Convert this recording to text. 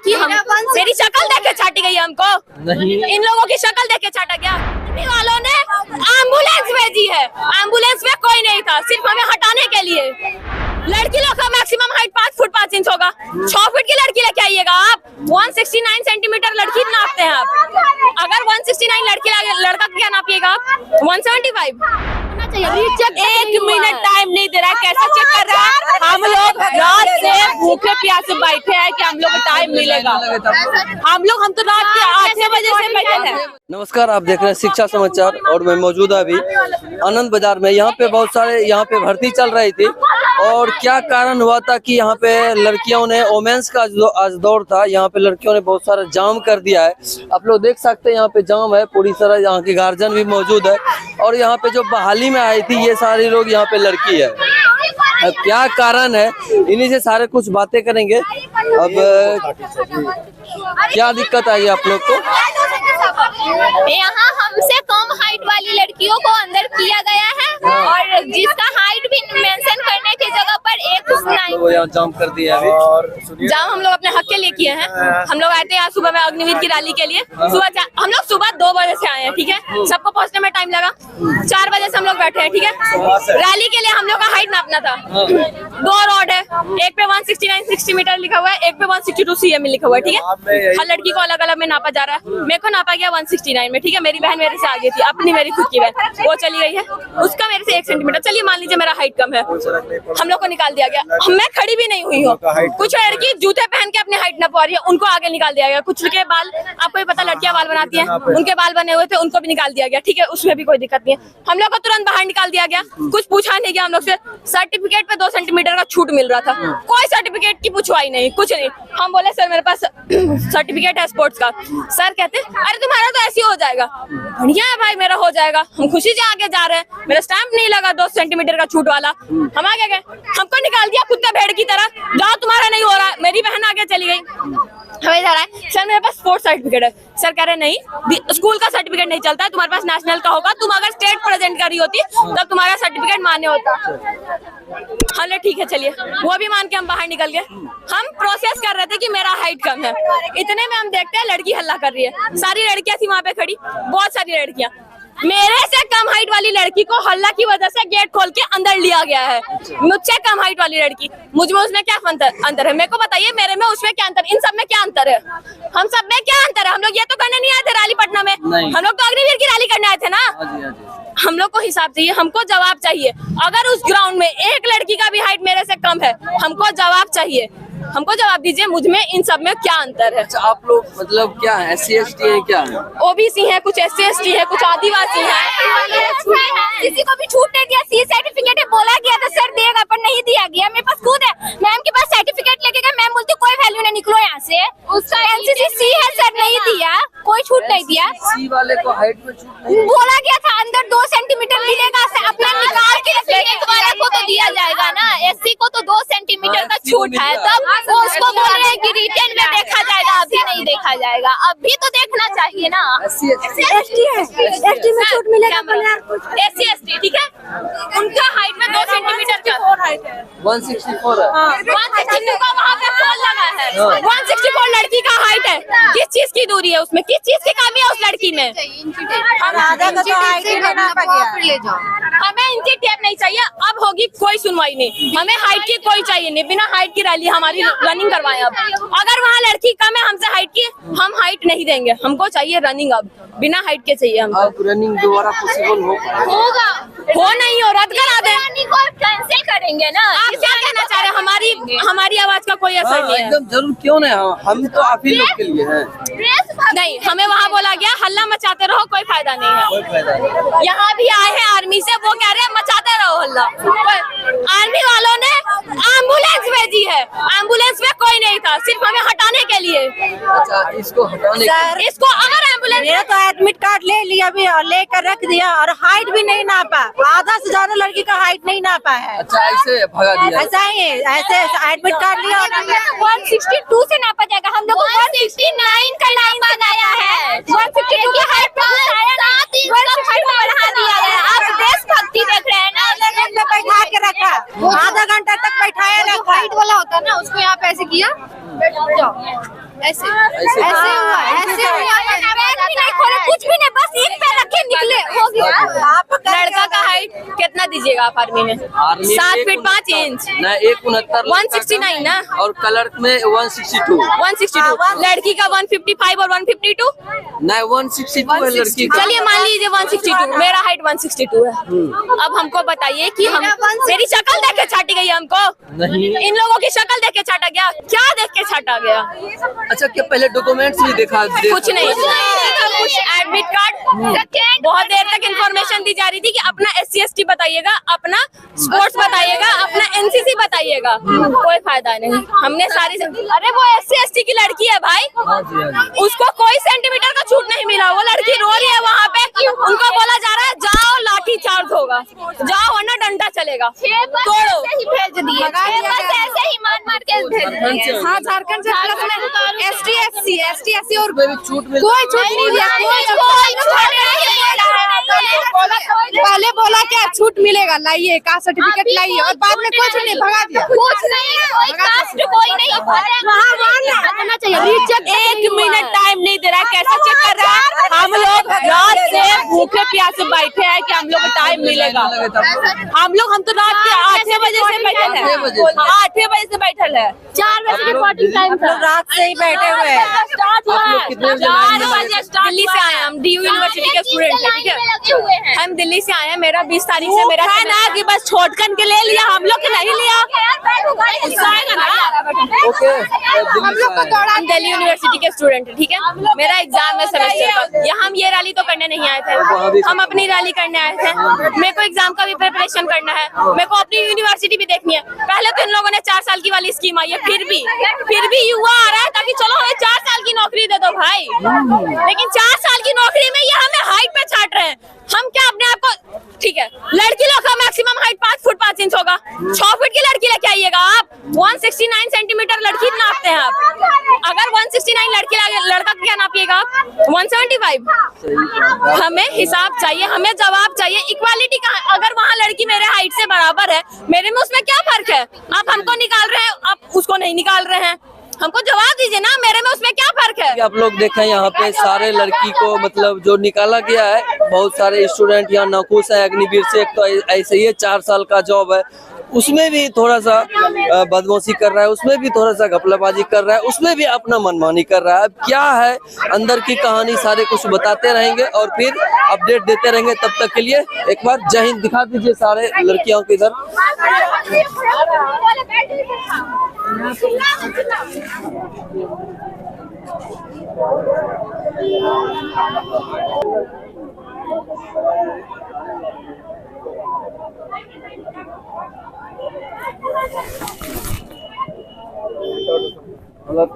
की हम मेरी शक्ल देख के छाटी गई हमको नहीं। इन लोगों की शक्ल देख के छाटा गया। वालों ने एम्बुलेंस भेजी है, एम्बुलेंस में कोई नहीं था, सिर्फ हमें हटाने के लिए। लड़की लोग का मैक्सिमम हाइट 5 फुट 5 इंच होगा, 6 फुट की लड़की लेके आइएगा आप। 169 सेंटीमीटर लड़की नापते हैं आप। अगर 169 लड़का क्या नापिएगा आप? 175। एक मिनट टाइम नहीं दे रहा है, कैसा चेक कर रहा है? हम लोग रात से भूखे प्यासे बैठे हैं कि हम लोग को टाइम मिलेगा। हम तो रात के 8 बजे से बैठे हैं। नमस्कार, आप देख रहे हैं शिक्षा समाचार और मैं मौजूद अभी आनंद बाजार में। यहाँ पे बहुत सारे भर्ती चल रही थी और क्या कारण हुआ था कि यहाँ पे लड़कियों ने वोमेंस का आज दौर था, यहाँ पे लड़कियों ने बहुत सारा जाम कर दिया है। आप लोग देख सकते हैं यहाँ पे जाम है पूरी तरह, यहाँ के गार्जियन भी मौजूद है और यहाँ पे जो बहाली में आई थी ये सारे लोग यहाँ पे लड़की है। अब क्या कारण है इन्हीं से सारे कुछ बातें करेंगे। अब क्या दिक्कत आई आप लोग को? यहाँ हमसे कम हाइट वाली लड़कियों को अंदर किया गया है और जिसका हाइट भी मेंशन करने की जगह पर वो यहाँ जाम कर दिया है। जाम हम लोग अपने हक के लिए किए हैं। हम लोग आए थे यहाँ सुबह में अग्निवीर की रैली के लिए। हम लोग सुबह 2 बजे से आए हैं, ठीक है। सबको पहुँचने में टाइम लगा, 4 बजे से हम लोग बैठे हैं, ठीक है। रैली के लिए हम लोग का हाइट नापना था। 2 रॉड है, एक पे 169 60 मीटर लिखा हुआ है, एक पे 162 cm लिखा हुआ है, ठीक है। हर लड़की को अलग अलग में नापा जा रहा है। मेरे को नापा गया 169 में, ठीक है। मेरी बहन मेरे से आगे थी, अपनी मेरी खुद की बहन, वो चली गई है, उसका मेरे से 1 सेंटीमीटर। चलिए मान लीजिए मेरा हाइट कम है, हम लोग को निकाल दिया गया। मैं खड़ी भी नहीं हुई हूँ। कुछ लड़की जूते पहन के अपनी हाइट नपवा रही है, उनको आगे निकाल दिया गया। कुछ के बाल, आपको भी पता लड़कियां बाल बनाती हैं, उनके बाल बने हुए थे, उनको भी निकाल दिया गया, ठीक है। उसमें भी कोई दिक्कत नहीं है। हम लोग को तुरंत बाहर निकाल दिया गया, कुछ पूछा नहीं गया हम लोग से। सर्टिफिकेट पे 2 सेंटीमीटर का छूट मिल रहा था, कोई सर्टिफिकेट की पूछवाई नहीं, कुछ नहीं। हम बोले सर मेरे पास सर्टिफिकेट है स्पोर्ट्स का। सर कहते अरे तुम्हारा तो ऐसे ही हो जाएगा। बढ़िया है भाई, मेरा हो जाएगा, हम खुशी से आगे जा रहे हैं। मेरा स्टैंप नहीं लगा 2 सेंटीमीटर का छूट वाला, हम आगे गए। हमको निकाल दिया कुत्ते भेड़ की तरह, जाओ तुम्हारा नहीं हो रहा। मेरी बहन आगे चली गई, हमें जा रहा है सर मेरे पास स्पोर्ट्स सर्टिफिकेट है। सर कह रहे नहीं, स्कूल का सर्टिफिकेट नहीं चलता है, तुम्हारे पास नेशनल का होगा। तुम अगर स्टेट प्रेजेंट करी होती तब तुम्हारा सर्टिफिकेट मान्य होता। हाँ ठीक है, चलिए वो भी मान के हम बाहर निकल गए। हम प्रोसेस कर रहे थे कि मेरा हाइट कम है, इतने में हम देखते हैं लड़की हल्ला कर रही है। सारी लड़कियां थी वहाँ पे खड़ी, बहुत सारी लड़कियां। मेरे से कम हाइट वाली लड़की को हल्ला की वजह से गेट खोल के अंदर लिया गया है। मुझसे कम हाइट वाली लड़की, मुझ में उसमें क्या अंतर है? मेरे को बताइए, मेरे में उसमें क्या अंतर, इन सब में क्या अंतर है? हम सब में क्या अंतर है? हम लोग ये तो करने नहीं आए थे रैली पटना में, हम लोग तो अग्निवीर की रैली करने आए थे ना। हम लोग को हिसाब चाहिए, हमको जवाब चाहिए। अगर उस ग्राउंड में एक लड़की का भी हाइट मेरे से कम है, हमको जवाब चाहिए। हमको जवाब दीजिए, मुझ में इन सब में क्या अंतर है? अच्छा, आप लोग मतलब क्या है, SC ST है क्या है? OBC है, कुछ SC ST है, कुछ आदिवासी है। किसी को भी छूट नहीं दिया। C सर्टिफिकेट है, बोला गया था सर देगा, पर नहीं दिया गया। मेरे पास खुद है, मैम के पास सर्टिफिकेट लेके गए, मैम बोलती कोई वैल्यू नहीं, निकलो यहाँ से। उसका NCC C है सर, नहीं दिया, कोई छूट नहीं दिया। C वाले को हाइट में छूट नहीं बोला गया था, अंदर 2 सेंटीमीटर मिलेगा, अपना निकाल के वाले को तो दिया जाएगा ना। SC को तो 2 सेंटीमीटर का छूट है, तब वो उसको बोल रहे हैं कि रिटर्न में देखा जाएगा, अभी नहीं देखा जाएगा। अभी तो देखना चाहिए ना। SC में छूट मिलेगा। SC ST ठीक है, उनका हाइट में 2 सेंटीमीटर का हाइट है। 164 है, 162 का वहाँ पे पोल लगा है। 164 लड़की का हाइट है। किस चीज की दूरी है उसमें, किस चीज की कमी है उस लड़की में? हमें इंची टेप नहीं चाहिए, अब होगी कोई सुनवाई नहीं। हमें हाइट की कोई चाहिए नहीं, बिना हाइट की रैली हमारी रनिंग करवाएं। अब अगर वहाँ लड़की कम है हमसे हाइट की, हम हाइट नहीं देंगे, हमको चाहिए रनिंग। अब बिना हाइट के चाहिए हमको। अब रनिंग दोबारा पॉसिबल होगा, हो नहीं हो, रद्द करा दे, कैंसिल करेंगे ना। आप क्या कहना चाह रहे हैं? हमारी आवाज का कोई असर नहीं है। एकदम जरूर क्यों नहीं, हम तो आप ही लोग के लिए हैं। नहीं, हमें वहाँ बोला गया हल्ला मचाते रहो, कोई फायदा नहीं है। यहाँ भी आए हैं आर्मी से, वो कह रहे हैं मचाते रहो हल्ला। आर्मी वालों ने एम्बुलेंस भेजी है, एम्बुलेंस में कोई नहीं था, सिर्फ हमें हटाने के लिए। अच्छा, इसको हटाने इसको अगर एम्बुलेंस, मेरा तो एडमिट कार्ड ले लिया, भी लेकर रख दिया और हाइट भी नहीं नापा। आधा से ज्यादा लड़की का हाइट नहीं नापा है। अच्छा, ऐसे भगा दिया? ऐसा ही, ऐसे एडमिट कार्ड लिया। 162 से नापा जाएगा, हम लोग 169 का नापा गया है। 152 की हाइट बढ़ा दिया गया। आप देशभक्ति देख रहे हैं ना, बैठा के रखा, आधा घंटा तक बैठाया रखा। हाइट वाला होता है ना, उसको यहाँ पे ऐसे किया, ऐसे हुआ, ऐसे नहीं खोले, कुछ भी नहीं, बस ईद पे रखे निकले, हो गया। लड़का का हाइट कितना दीजिएगा आप आर्मी में? 7 फीट 5 इंच। ना 169 169 ना, और कलर में 162। 162। लड़की का 155 और 152। ना 162 है लड़की का। चलिए मान लीजिए 162, मेरा हाइट 162 है। अब हमको बताइए कि हम, मेरी शक्ल देख के छाटी गई हमको? नहीं। इन लोगों की शक्ल देख के छाटा गया? क्या देख के छाटा गया? अच्छा, क्या पहले डॉक्यूमेंट्स भी कुछ नहीं, कुछ एडमिट कार्ड, बहुत देर तक इंफॉर्मेशन दी जा रही थी कि अपना SC ST बताइएगा, अपना स्पोर्ट्स बताइएगा, अपना NCC बताइएगा। कोई फायदा नहीं, हमने सारी, अरे वो SC ST की लड़की है भाई, उसको कोई सेंटीमीटर का छूट नहीं मिला। वो लड़की रो रही है वहाँ पे, उनको बोला जा रहा है जाओ लाठी चार्ज होगा, जाओ वरना डंडा चलेगा। तोड़ो, भेज दिए, ऐसे ही मार के भेज दिए। हाँ, झारखंड से ST SC और छूट कोई छूट नहीं दिया, पहले बोला क्या छूट मिलेगा, लाइए कास्ट सर्टिफिकेट लाइए, और बाद में कुछ नहीं, भगा दिया। कुछ नहीं, कोई कास्ट कोई नहीं, वहाँ चाहिए। 1 मिनट टाइम नहीं दे रहा है, कैसा चेक कर रहा है? हम लोग रात से भूखे प्यासे बैठे हैं कि हम लोग को टाइम मिलेगा। हम तो रात के 8 बजे से बैठे हैं, 8 बजे से बैठे हैं, 4 बजे रिपोर्टिंग टाइम था, रात से ही बैठे हुए हैं। स्टार्ट हुआ है, कितने बजे 4 बजे स्टार्ट। दिल्ली से आए हैं हम, DU यूनिवर्सिटी के स्टूडेंट हैं, ठीक है? हम दिल्ली से आए हैं, मेरा 20 तारीख से मेरा है ना कि बस छोटकन के ले लिया, हम लोग के नहीं लिया। गुस्सा आएगा ना। ओके, हम दिल्ली यूनिवर्सिटी के स्टूडेंट हैं, ठीक है? मेरा एग्जाम है सेमेस्टर का। यहाँ हम ये रैली तो करने नहीं आए थे, हम अपनी रैली करने आए थे। मेरे को एग्जाम का भी प्रिपरेशन करना है, मेरे को अपनी यूनिवर्सिटी भी देखनी है। पहले तो इन लोगों ने 4 साल की वाली स्कीम आई है, फिर भी युवा आ रहा है ताकि चलो हमें 4 साल की नौकरी दे दो भाई। लेकिन 4 साल की नौकरी में ये हमें हाइट पे छाट रहे हैं। हम क्या अपने आप को, ठीक है, लड़की लोग का मैक्सिमम हाइट 5 फुट 5 इंच होगा, 6 फीट की लड़की लेके आइएगा आप। 169 सेंटीमीटर लड़की नापते हैं आप, अगर 169 लड़का क्या नापिएगा आप? 175। हमें हिसाब चाहिए, हमें जवाब चाहिए। इक्वालिटी का, अगर वहाँ लड़की मेरे हाइट से बराबर है, मेरे में उसमें क्या फर्क है? आप हमको निकाल रहे हैं, आप उसको नहीं निकाल रहे हैं, हमको जवाब दीजिए ना, मेरे में उसमें क्या फर्क है? आप लोग देखें यहाँ पे सारे लड़की को मतलब जो निकाला गया है, बहुत सारे स्टूडेंट यहाँ नाखुश है। अग्निवीर से एक तो ऐसे ही 4 साल का जॉब है, उसमें भी थोड़ा सा बदमाशी कर रहा है, उसमें भी थोड़ा सा घपलाबाजी कर रहा है, उसमें भी अपना मनमानी कर रहा है। अब क्या है अंदर की कहानी, सारे कुछ बताते रहेंगे और फिर अपडेट देते रहेंगे। तब तक के लिए एक बार जय हिंद दिखा दीजिए सारे लड़कियों को इधर। मतलब